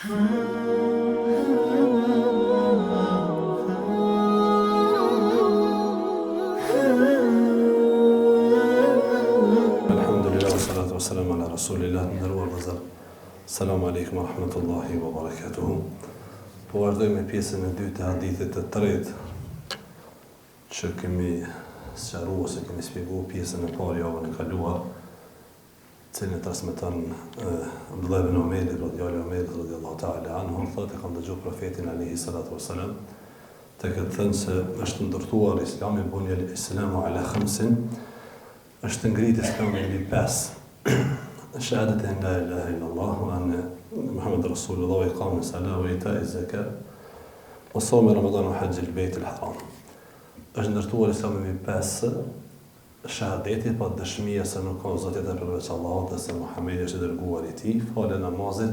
Alhamdulillah, wassalatu wassalamu ala rasulillah, ndëruar vëllezër. Assalamu alaikum wa rahmatullahi wa barakatuhu. Po vazhdojmë me pjesën e dytë të hadithit të tretë që kemi sqaruar ose kemi shpjeguar pjesën e parë javën e kaluar, cilën e transmeton Abdullah ibn Umayr radhiyallahu ta'ala anhu, thotë kam dëgjuar profetin alayhi salatu wassalam të këtë thënë se është ndërtuar Islami bunja al-Islamu ala khamsin, është ngritë Islami mbi 5. Shahadat an la ilaha illallah wa anna Muhammad Rasulullah wa iqam as-salah wa ita az-zakat wa sawm Ramadan wa hajj al-bayt al-haram. Është ndërtuar Islami mbi 5 shahadeti, pa dëshmia se nuk ka zot tjetër përveç Allahut dhe se Muhamedi është i dërguari i tij, falë namazit,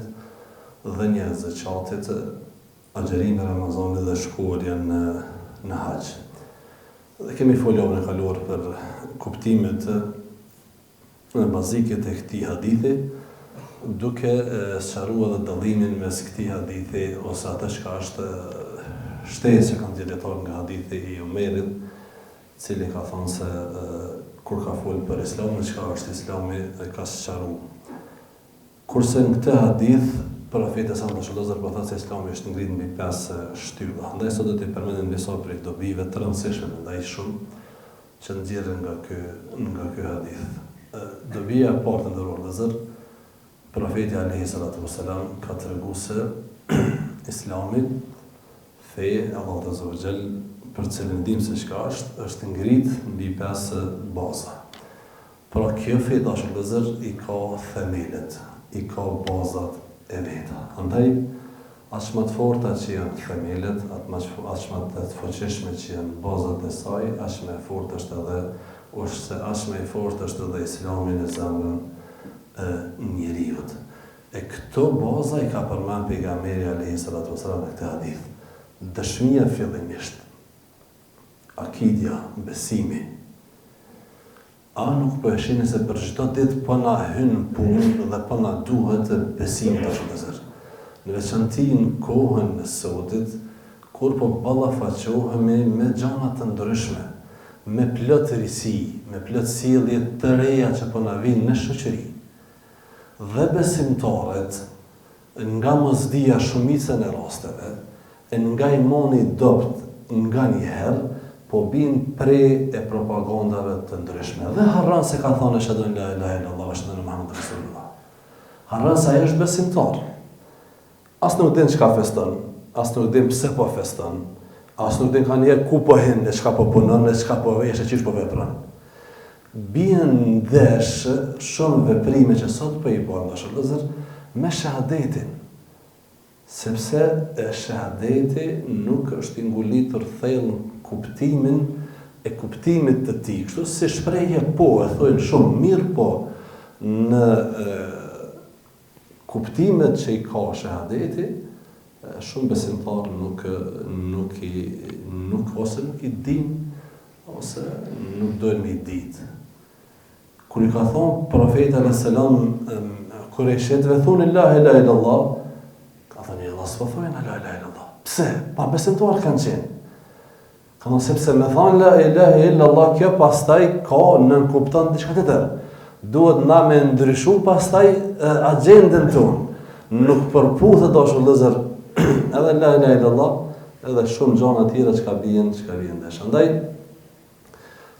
dhënia e zakatit, agjerimi në Ramazanit dhe shkuarja në haxh. Dhe kemi folur në kaluar për kuptimet bazike të këtij hadithi, duke sqaruar edhe dallimin mes këtij hadithi ose atë që është shtesë që kanë dietar nga hadithi i Umerit, cili ka thënë se kur ka folur për Islamin, çka është Islami, ka sqaruar. Kurse në këtë hadith profeti sallallahu alaihi wasallam thotë se Islami është ngritur mbi 5 shtylla. Andaj sot do të përmendim disa prej dobive të rëndësishme ndaj shumë që nxjerrin nga ky hadith. Dobia e parë të ndëruar vëllezër, profeti alayhi salatu wasalam ka treguar se Islami, feja e Allahut azza wa jall, për cilën dim se çka është ngrit mbi 5 baza. Pra kjo fe dashur vëllezër i ka themelet, i ka bazat e veta. Andaj, aq më të forta që janë themelet, aq më të fuqishme që janë bazat e saj, aq më e fortë është edhe Islami në zemrën e njeriut. E këto baza i ka përmend pejgamberi alayhi salatu wasalam në këtë hadith. Dëshmia fillimisht, akidja, besimi. A nuk po e shihni se për çdo ditë po na hyn punë dhe po na duhet besim të vëllezër. Në veçanti në kohën e sotit, kur po ballafaqohemi me gjëra të ndryshme, me plot risi, me plot sjellje të reja që po na vinë në shoqëri. Dhe besimtarët, nga mosdia shumicën e rasteve, e nga imani dopt nga njëherë, po bin prej e propagandave të ndryshme. Dhe harran se ka thonë ashhadu an la ilaha illallah wa ashhadu anna Muhammadan rasulullah. Harran se ai është besimtar. As nuk din çka feston, as nuk din pse po feston, as nuk din kanjëherë ku po hen, çka po punon, çka po vesh, çish po vepron. Bien ndesh shumë veprime që sot po i bëjmë dashur vëllezër me shahadetin. Sepse shahadeti nuk është i ngulitur thellë kuptimin e kuptimit të tij. Kështu si shprehje po, e thojnë shumë mirë po, në kuptimet që i ka shahadeti, shumë besimtarë nuk i din, ose nuk dojnë me i ditë. Kur i ka thonë profeti alayhis salam Kurejshetëve, thonë la ilaha illallah, ka thonë Allah s'po thonë la ilaha illallah. Pse? Pa besimtarë kanë qenë. Kanë sepse me thonë la ilaha illallah, kjo pastaj ka nën kupton diçka tjetër. Duhet na me ndryshu pastaj agjendën tonë. Nuk përputhet dashur vëllezër edhe la ilaha illallah, edhe shumë gjëra tjera që bien dash. Andaj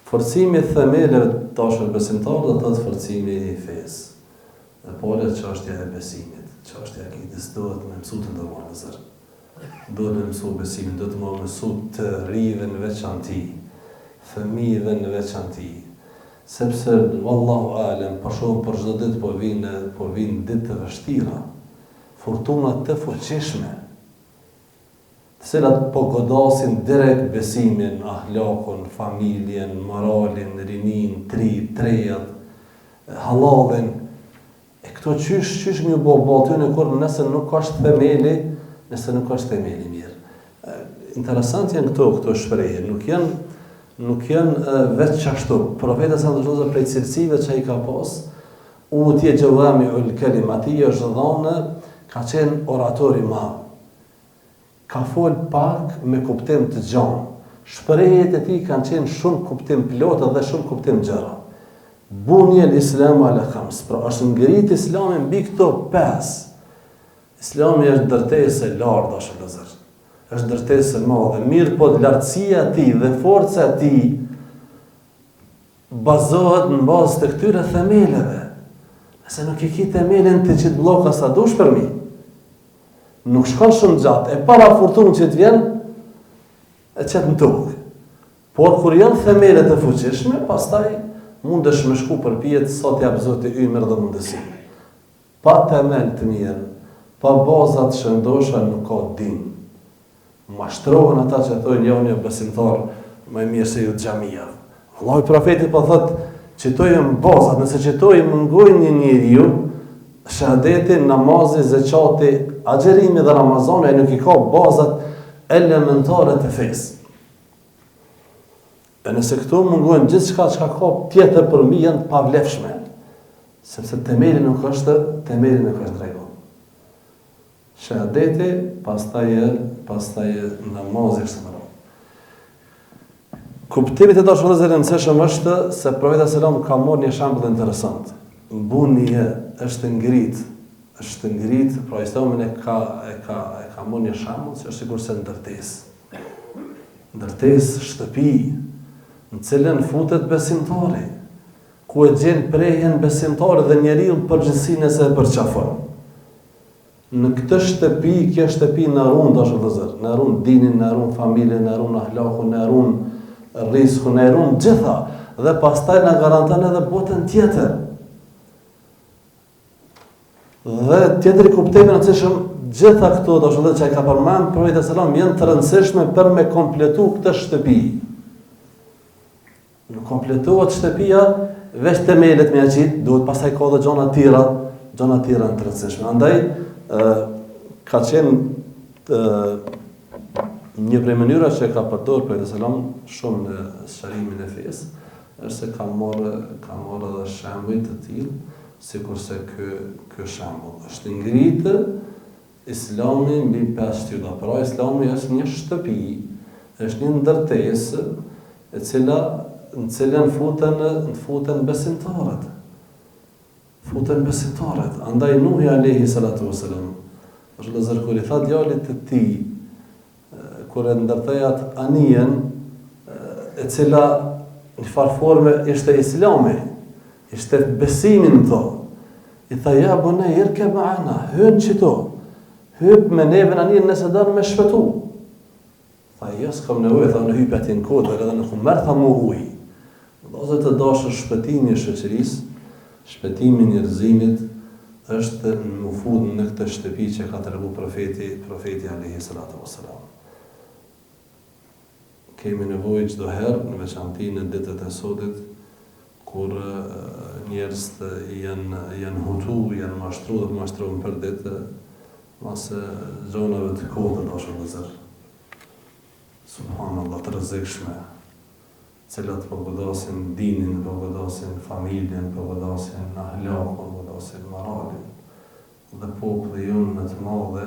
forcimi i themeleve të dashur besimtarë do të thotë forcimi i fesë. Dhe pole çështja e besimit, çështja e akidës duhet me mësu të ndërmarrë vëllezër. Duhet me mësu besimin, duhet me mësu të rrive në veçanti, fëmijëve në veçanti. Sepse wallahu alem, për çdo ditë po vinë ditë të vështira, fortuna të fuqishme, të cilat po godasin direkt besimin, ahlakun, familjen, moralin, rinin, trejat, halalin. E këto qysh më bo ty në kur nëse nuk është themeli, mirë. Interesant janë këto shprehje, nuk janë veç qashtu. Profeti sallallahu alaihi wasallam prej cilësive që ai ka pas, utje gjawami'ul kelim, atij është dhënë ka qenë orator i madh. Ka fol pak me kuptim të gjanë. Shprehjet e tij kanë qenë shumë kuptim plota dhe shumë kuptim gjëra. Bunje l-Islamu ala khams, pra është ngrit Islami mbi këto 5. Islami është ndërtesë e lartë, është vëllazër. Është ndërtesë e madhe, mirë po lartësia e tij dhe forca e tij bazohet në bazë të këtyre themeleve. Nëse nuk i ki themelin të qitë bloka sa dush për mi, nuk shkon shumë gjatë, e para furtunë që të vjen, e qëtë në tukë. Por kur janë themelet e fuqishme, pastaj mundesh me shku për pjetë, sot jap Zoti ymër dhe mundësi. Pa themel të mirë, pa bazat shëndosha nuk ka din. Mashtrohen ata që thojnë janë besimtar më mirë se ju xhamia. Allahu profeti po thotë, citojmë bazat, nëse citojmë mungojnë një njeriu, shahadetin, namazi, zeqati, agjerimi dhe Ramazani, ai nuk i ka bazat elementare të fesë. E nëse këto mungojnë gjithçka që ka tjetër përmbi janë të pavlefshme, sepse themeli nuk është rregull. Shahadeti, pastaj namazi është më. Kuptimi të dashur vëllezër, rëndësishëm është se profeti sallallahu alajhi wasallam ka marrë një shembull interesant. Bunie është ngrit, pra Islami e ka marrë një shembull që është sigurisht ndërtesë. Ndërtesë shtëpi në cilën futet besimtari, ku e gjen prehjen besimtari dhe njeriu përgjithësi nëse e përqafon. Në këtë shtëpi, kjo shtëpi në ruan dashur vëllezër, në ruan dinin, në ruan familjen, në ruan ahlakun, në ruan rrezikun, në ruan gjitha, dhe pastaj na garanton edhe botën tjetër. Dhe tjetëri kuptimi rëndësishëm, gjitha këto dashur vëllezër që ai ka përmend profeti sallallahu alajhi wasallam janë të rëndësishme për me kompletu këtë shtëpi. Nuk kompletohet shtëpia veç themelet me aqit, duhet pastaj ka edhe gjëra të tjera të rëndësishme. Andaj ka qenë një prej mënyra që ka përdorur profeti sallallahu shumë në shërimin e fesë, është se ka marrë edhe shembuj të tillë, sikurse ky shembull është ngritë Islami mbi 5 shtylla. Pra Islami është një shtëpi, është një ndërtesë në cilën futen besimtarët. Andaj Nuhi alayhi salatu wasalam, është vëllazër kur i tha djalit të tij, kur e ndërtoi atë anijen, e cila në farë forme ishte Islami, ishte besimin to. I tha ja bunay irkab ma'ana, hyn çito. Hyp me neve në anijen nëse don me shpëtu. Tha ja s'kam nevojë, tha në hyp aty në kodër edhe në kumër tha mu uj. Vëllazër të dashur, shpëtimi i shoqërisë, shpëtimi i njerëzimit është në fund në këtë shtëpi që ka treguar profeti alayhi salatu wassalam. Kemi nevojë çdo herë, në veçanti në ditët e sotut, kur njerëzit janë hutu, janë mashtruar për ditë, pas zonave të kodit dashur vëllazër. Subhanallahu, të rrezikshme, cilat po godasin dinin, po godasin familjen, po godasin ahlakun, po godasin moralin. Dhe populli jonë në të madhe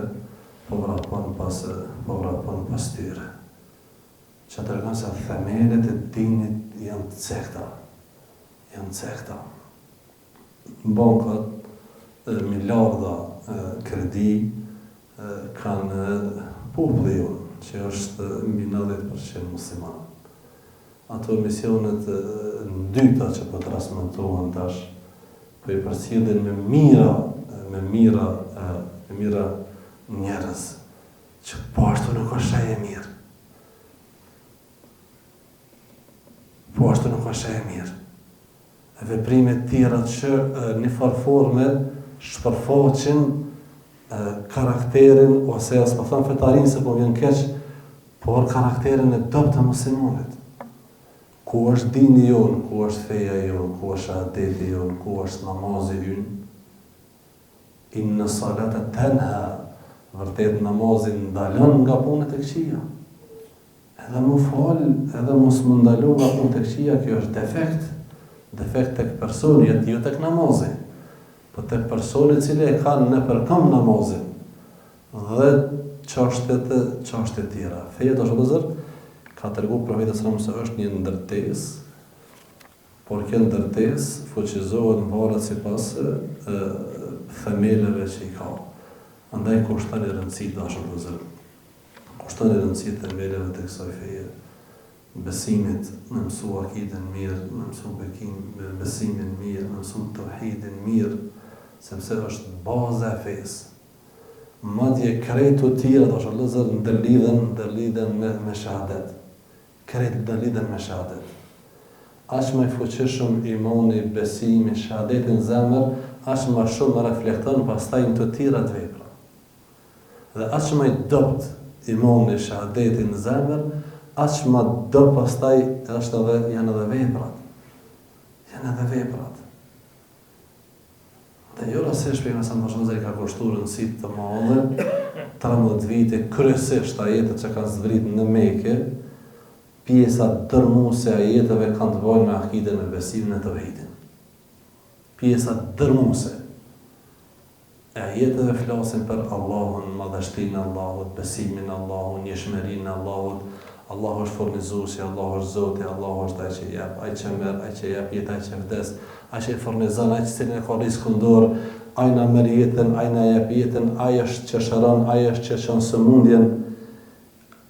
po vrapon pas tyre. Që të tregon se themelet e dinit janë të cekta. Bankat, miliarda kredi kanë populli jonë, që është mbi 90% musliman. Ato misionet dyta që po transmetohen tash, po i përcjellin me mira njerëz, që po ashtu nuk është e mirë. E veprimet tjera që një farë forme shpërfaqin karakterin, ose as po thon fetarin se po vjen keq, por karakterin e dobët të muslimanit. Ku është dini jonë, ku është feja jonë, ku është shahadeti jonë, ku është namazi jonë. Inna salata tanha, vërtet namazin ndalon nga punët e këqija. Edhe më falë, edhe mos më ndalu nga punët e këqija, kjo është defekt tek personi, jo tek namazi. Po tek personi cili e ka në përkëm namazin, dhe çështje tjera. Feja të shëndëzër ka treguar profeti sallallahu alajhi wasallam se është një ndërtesë, por kjo ndërtesë fuqizohet varet sipas themeleve që i ka. Andaj kushton rëndësi dashur vëllezër. Kushton rëndësi themeleve të kësaj feje. Besimit, në mësu akiden mirë, në mësu besimin mirë, në mësu tauhidin mirë, sepse është baza e fesë. Madje krejt të tjera, do shëllëzër, ndërlidhen me shahadet. Krejt ndërlidhen me shahadet. Aq më i fuqishëm imani, besimi, shahadetin zemër, aq më shumë reflekton pastaj në të tjera të vepra. Dhe aq më i dopt imani, shahadetin zemër, aq më dopt pastaj janë edhe veprat. Janë edhe veprat. Dhe jo rastësisht pejgamberi sallallahu alajhi wasallam ka kushtuar rëndësi të madhe 13 vite kryesisht ajetet që kanë zbritur në Mekë, pjesa dërmuese e ajeteve kanë të bëjnë me akiden e besimin e tauhidin. Pjesa dërmuese e ajeteve flasin për Allahun, madhështinë e Allahut, besimin e Allahut, njëshmërinë e Allahut. Allahu është furnizuesi, Allahu është Zoti, Allahu është ai që jep, ai që merr, ai që jep jetë, ai që vdes, ai që furnizon, ai që cilin e ka rrezikun dorë, ai na merr jetën, ai na jep jetën, ai është që shëron, ai është që çon sëmundjen,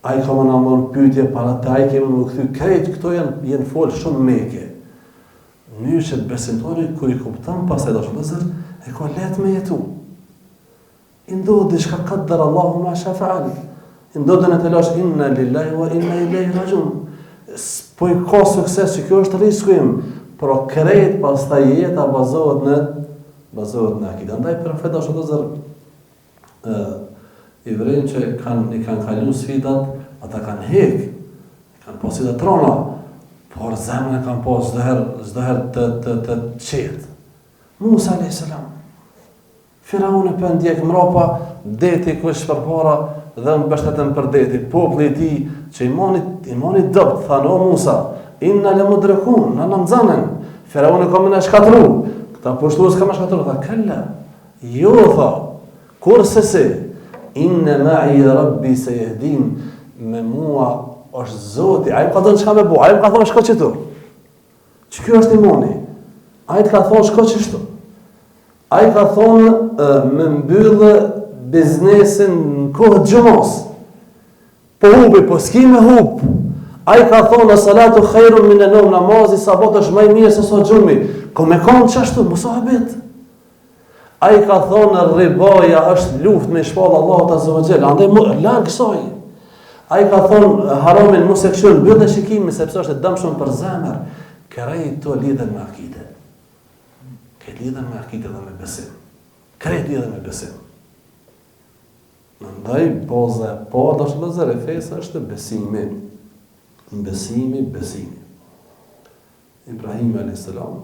ai ka më na marr pyetje para te ai kemi më kthy krejt këto janë fol shumë Mekë. Mënyrë që besimtari kur i kupton pastaj do të thotë e ka lehtë me jetu. I ndodh diçka qaddar Allahu ma sha fa'al. Ndodhen e të lash inna lillahi wa inna ilaihi rajiun. Po i ka sukses që kjo është risku im, por krejt pastaj jeta bazohet në akide. Andaj profeti sallallahu i vren që i kanë kalu sfidat, ata kanë hek, kanë pas sfida trona, por zemrën e kanë pas çdo herë të qetë. Musa alayhis salam. Firauni për ndjek mrapa, deti kush përpara dhe në bështetën për deti, populli i tij që imani dopt, thanë o Musa, inna le mudrekun, në nëmzanen, Firauni ka më në shkatru, këta pushtues ka më shkatru, tha kella, jo tha, kurse se, inna ma'i rabbi se jehdin, me mua është Zoti, a i ka dhënë qka me bo, a i ka thonë shko qëtu, që kjo është imani, a i ka thonë shko qështu, a i ka thonë me mbyllë biznesin në kohë gjumos. Po hubi, po s'ki me hub. A i ka thonë, salatu khejrun min e nom, namazi sabat është maj mirë se so gjumi. Ko me konë qashtu, mu sahabit. A i ka thonë, ribaja është luft me shpallë Allah Azza wa Jalla. Andaj largë kësaj. A i ka thonë, haramin mu se këshull, bëllë e shikimi, sepse është e dëmshëm për zemër. Kërej të lidhen me akide. Këtë lidhen me akide dhe me besim. Kërej lidhen me besim. Ndaj, baza e parë është vëllezër e fesë është besimi. Besimi. Ibrahim alayhis salam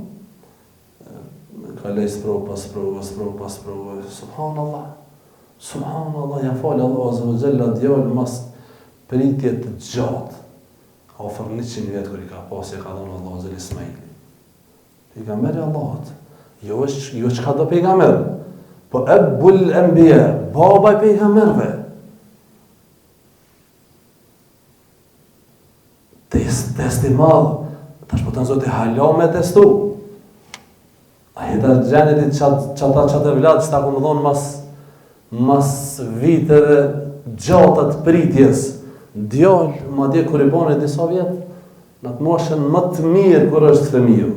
ka lejë pas provë. Subhanallah, ja falë Allah Azza wa Jalla djallë mas pritje të gjatë. Ka ofër 100 vjetë kër i ka pasi e ka dhënë Allah Azza Ismaili. Pejgamberi Allahut. Jo çka do pejgamber. Po Abul Anbiya, baba i pejgamberve. Testi madh, tash po të Zoti hala me testu. A jeta xhenit çata vlad sta ku më dhon mas viteve gjata të pritjes. Djalë, madje kur i bën disa vjet, në të moshën më të mirë kur është fëmiu.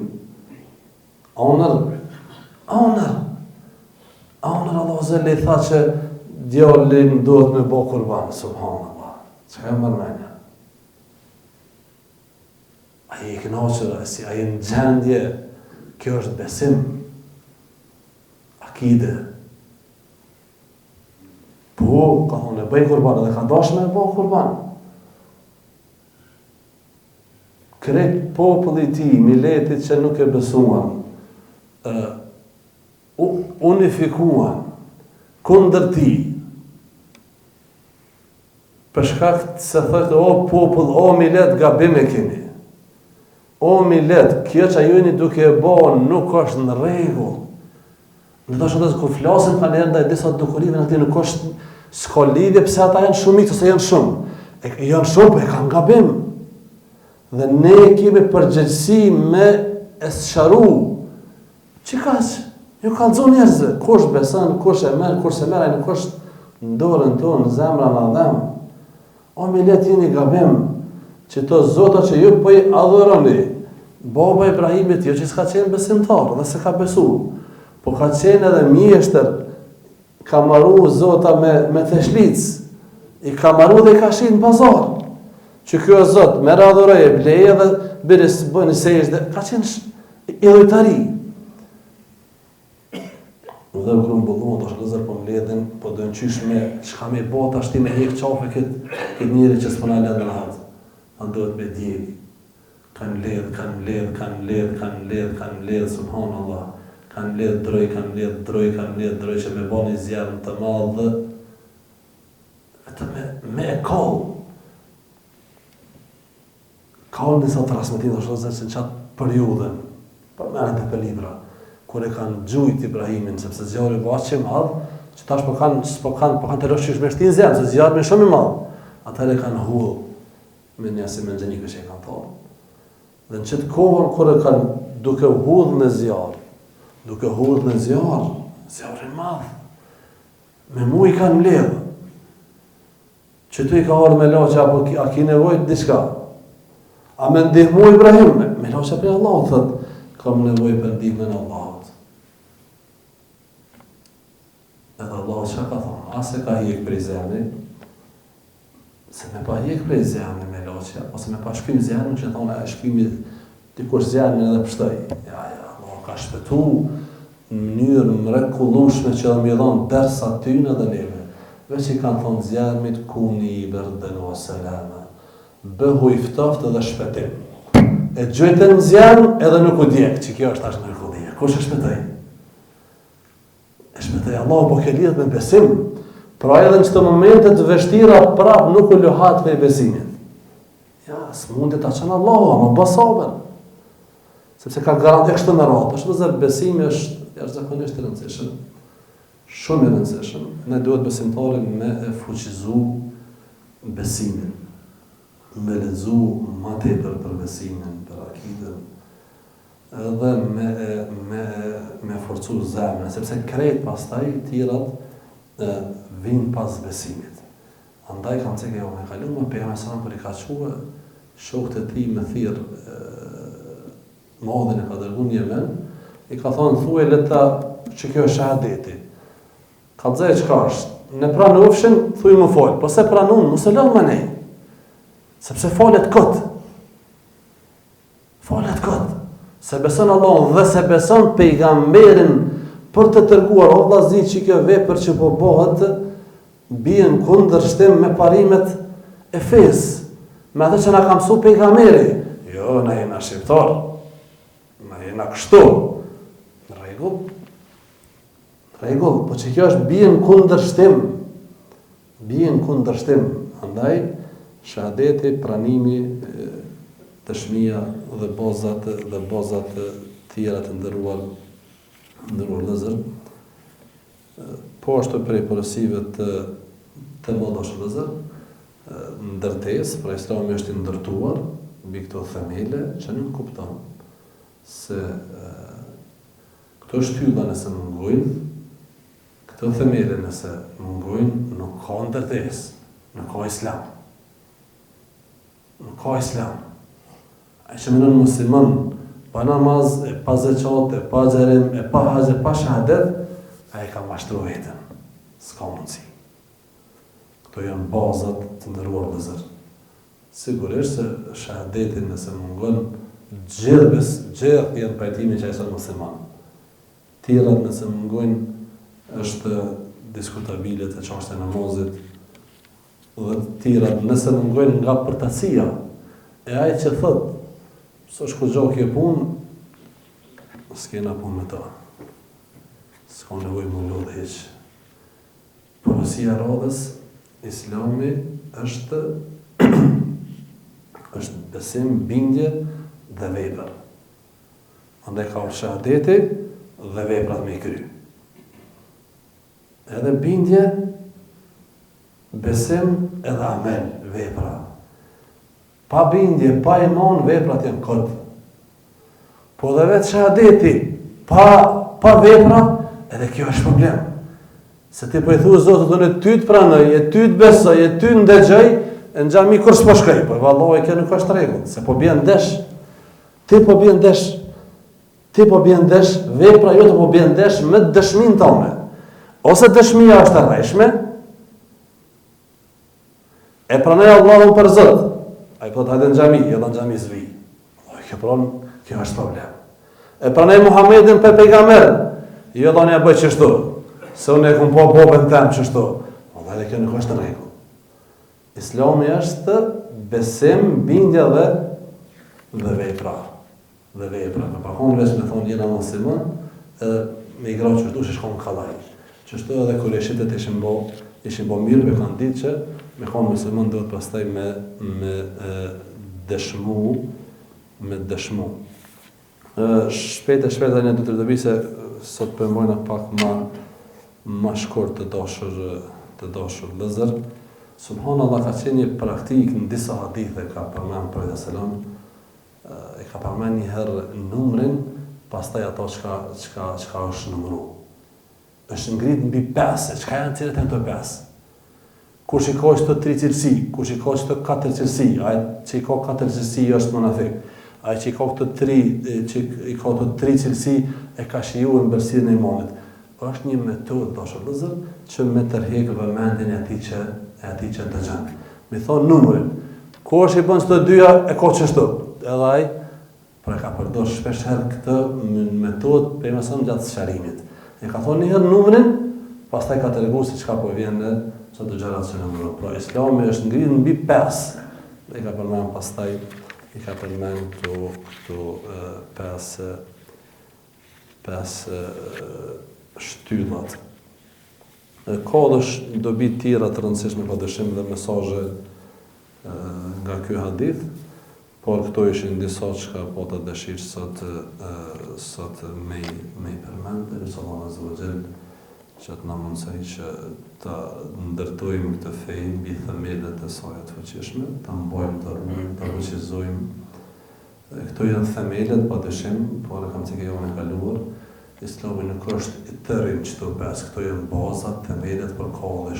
Honor Allah zëlle i tha që djallin duhet me bo kurban, subhanallah. Që ka mërmenja? A i kënaqër, a i në gjendje, kjo është besim, akide. Po, ka thonë e bëj kurban, edhe ka dashme e bo kurban. Krejt populli ti, miletit që nuk e besuan, unifikuan kundër ti për shkak se thotë o popull, o millet gabim e keni, o millet kjo që jeni duke e bën nuk është në rregull. Në të shëndës kur flasin kanë ndaj disa dukurive në këti nuk S'ka lidhje pse ata janë shumicë ose janë shumë. Janë shumë, po e kanë gabim. Dhe ne kemi përgjegjësi me e sqaru. Çikaç, ju kallëzon njerëzve, kush beson, kush e merr, kush e merr, kush në dorën tonë, në zemrën e dhem. O me let jeni gabim, që to zota që ju po i adhuroni, baba Ibrahimit jo që s'ka qenë besimtar dhe se ka besu, po ka qenë edhe mjeshtër, ka marru zota me theshlic, i ka marru dhe i ka shit në pazar, që kjo zot me radhuroj e bleje dhe biris bëni sejsh dhe ka qenë idhujtari. Dhe më kërëm bëllumë, të shkëzër po më ledhin, po dojnë qysh me, qka me bota ashti me hek qafe këtë njëri që s'pona ledhin hatë. A ndojt me djegi. Kanë ledh, subhanallah. Kanë ledh droj, që me bani zjarën të madhë dhe vetëm me e kallë. Kallë njësa transmitin, të shkëzër që në qatë periudën, për mërën të për libra, kur e kanë gjujt Ibrahimin, sepse zjarri va që madhë, që tash po kanë të rëshqish me shtin zjarë, se zjarri me shumë i madhë. Atër e kanë hudhë me një si menxhenikë që e kanë thonë. Dhe në qëtë kohën, kur e kanë duke hudhë në zjarë, zjarri madhë, me mu i kanë mledhë. Që tu i ka orë me loqë, apo a ki nevojt diçka. A me ndihmu Ibrahim, me loqë për Allah, thëtë, kam nevoj për ndihmën e Allahut. Edhe Allah që ka thonë, ase ka hjek prej zemri, se me pa hjek prej zemri me loqja, ose me pa shkym zemri, që thonë e shkymi dikush zemri edhe pështoj. Ja, Allah ka shpetu në mënyrë mrekullueshme që dhe mi dhonë dersa tyne dhe neve. Veç i kanë thonë zemrit kuni i bërden o selama, bëhu i ftoftë dhe shpetim. E gjojtën zjarë edhe nuk u djekë, që kjo është ashtë nuk u djekë. Kush e shpetoj? E shpetoj, Allah po ke lidhët me besim, pra edhe në qëtë momentet vështira prap nuk u luhat me besimin. Ja, s'mundi ta qenë Allah, ama basaben. Sepse ka garantë e kështë në ratë, është vëzër besimi është zakonisht i rëndësishëm, shumë i rëndësishëm. Ne duhet besimtarin me e fuqizu besimin, me lexu ma tepër për besimin, për akidën, dhe me forcu zemrën, sepse krejt pastaj tirat vinë pas besimit. Andaj kanë ceke jo me kalu, me pejgamberi sa për i ka quë, shokët e ti me thirë madhin e ka dërgu një men, i ka thonë, thuaj leta që kjo është shahadeti. Ka të zej qka është, ne pranufshin, thuj më folë, po se pranun, mëse lënë më nej. Sepse falet këtë. Se beson Allah dhe se beson pejgamberin për të tërguar o vllazni që kjo vepër që po bëhet bien kundërshtim me parimet e fesë, me atë që na ka mësuar pejgamberi. Jo, na jena shqiptar, na jena kështu. Në rregull, po që kjo është bien kundërshtim. Andaj shahadeti, pranimi, dëshmia dhe bazat tjera të ndëruar lëzër. Po ashtu prej porosive të modash lëzër, ndërtes, pra Islami është i ndërtuar mbi këto themele që nuk kupton se këto shtylla nëse mungojnë, këto themele nëse mungojnë, nuk ka ndërtes, nuk ka Islam. Nuk ka Islam. A që mënën musliman, pa namaz, e pa zeqat, e pa xherim, e pa haz, e pa shahadet, a e ka mashtru vetën. S'ka mundësi. Këto janë bazat të ndëruar vëllezër. Sigurisht se shahadetin nëse mungon, gjithë janë pajtimi që ai është musliman. Tjerat nëse mungojnë është diskutabile të çështja e namazit, dhe tjerat nëse mungojnë nga përtacia, e ai që thot së është këgjo kje punë, s'kena punë me ta. S'ka nevoj më lodhë heqë. Porosia radhës, Islami është besim, bindje dhe vepër. Andaj ka shahadeti dhe veprat me i kry. Edhe bindje besim edhe amel, vepra. Pa bindje, pa iman, veprat janë kot. Po dhe vetë shahadeti, pa vepra, edhe kjo është problem. Se ti po i thu Zotit, unë ty të pranoj, e ty të besoj, e ty të ndëgjoj, në xhami kur s'po shkoj, po vallallai kjo nuk është rregull, se po bjen ndesh. Ti po bjen ndesh, vepra jote po bjen ndesh me dëshminë tënde. Ose dëshmia është e rreshme, e pranoj Allahun për Zot. Ai po të hajde në xhami, jo në xhami s'vi. Kjo është problem. E pranoj Muhamedit për pejgamber, jo dhoni e bëj çështu. Se unë e kum po popën tem çështu. Vallai kjo nuk është rregull. Islami është besim, bindje dhe vepra. Dhe vepra. Me pakon veç me thonë jena musliman, me i grau qështu që shkon kallaj. Qështu edhe kër e shitet ishin bo mirë, me kanë ditë që me konë musliman duhet pastaj me dëshmu. Shpejt e një du të dobi se sot përmojna pak ma shkurt të dashur lëzër. Subhanallah ka qenë një praktik në disa hadithe ka përmen për e selam, e ka përmen një herë numrin, pastaj ato çka është numru. Është ngrit mbi 5, çka janë cilët janë të 5. Kur shikoj këto 3 cilësi, kur shikoj këto 4 cilësi, ai që i ka 4 cilësi është munafik. Ai që i ka këto 3 cilësi e ka shijuar mbërsinë e imanit. Është një metodë dashur që me tërheq vëmendjen e atij që dëgjon. Mi thon numrin. Ku është i bën çdo dyja e ka çështu. Edhe ai pra ka përdor shpesh herë këtë metodë për mëson gjatë sqarimit. E ka thonë një herë numrin, pastaj ka treguar se çka po vjen në çdo gjëra që numëron. Pra Islami është ngritur mbi 5. E ka përmend pastaj këto 5 shtyllat. Ka dhe dobi tjera të rëndësishme pa dëshim dhe mesazhe nga ky hadith, por këto ishin disa që po të dëshirë sot me i përmend, dhe nësë Allah Azza wa Jall që të na mundsoj që të ndërtojmë këtë fe mbi themelet e saj të fuqishme, ta mbajmë, ta ruajmë, ta fuqizojmë. Këto janë themelet pa dëshim, por e kam thënë jo në kaluar. Islami nuk është i tërë çdo 5, këto janë bazat, themelet, por ka edhe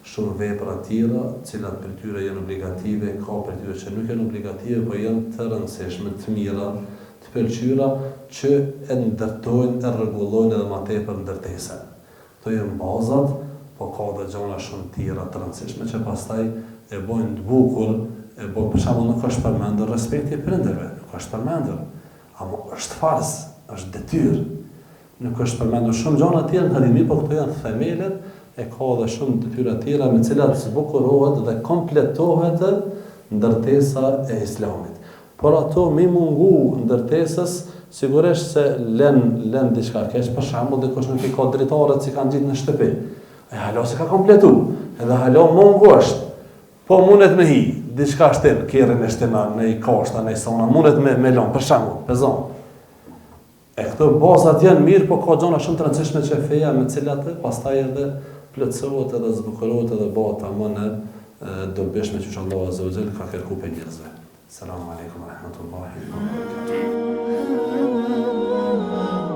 shumë vepra tjera, cilat për tyre janë obligative, ka për tyre që nuk janë obligative, por janë të rëndësishme, të mira, të pëlqyera, që e ndërtojnë, e rregullojnë edhe më tepër ndërtesën. Këto janë bazat, po ka edhe gjëra shumë tjera të rëndësishme që pastaj e bojnë të bukur, për shembull nuk është përmendur respekti prindërve, nuk është përmendur, ama është farz, është detyrë. Nuk është përmendur shumë gjëra të tjera në hadith, por këto janë themelet, e ka dhe shumë detyra tjera me cilat zbukurohet dhe kompletohet ndërtesa e Islamit. Por ato mi mungu ndërtesës, sigurisht se lën diçka keq, për shembull dikush nuk i ka dritaret që kanë gjitë në shtëpi. Ai halo se ka kompletu, edhe halo mungu është. Po mundet me hi, diçka shtin, kerrin e shtina, në i kashta, në i sona, mundet me lon, për shembull, pezon. E këto bazat janë mirë, po ka gjëra shumë të rëndësishme që feja me cilat pastaj edhe plotësohet edhe zbukurohet edhe bëhet tamam në dobishme që Allah Azza wa Jall ka kërkuar për njerëzve. Selamun alejkum wa rahmatullahi wa barakatuh.